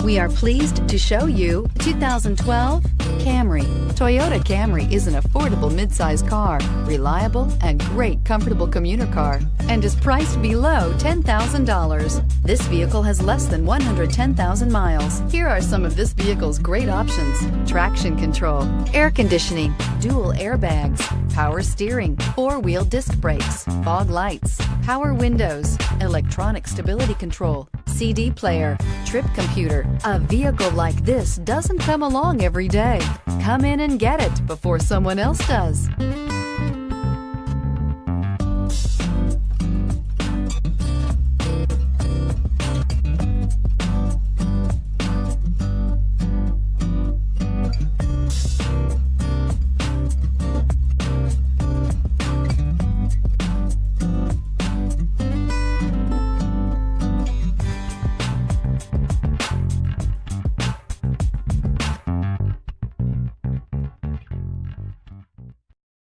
We are pleased to show you 2012 Camry. Toyota Camry is an affordable midsize car, reliable and great comfortable commuter car, and is priced below $10,000. This vehicle has less than 110,000 miles. Here are some of this vehicle's great options: traction control, air conditioning, dual airbags, power steering, four-wheel disc brakes, fog lights, power windows, electronic stability control, CD player, trip computer. A vehicle like this doesn't come along every day. Come in and get it before someone else does.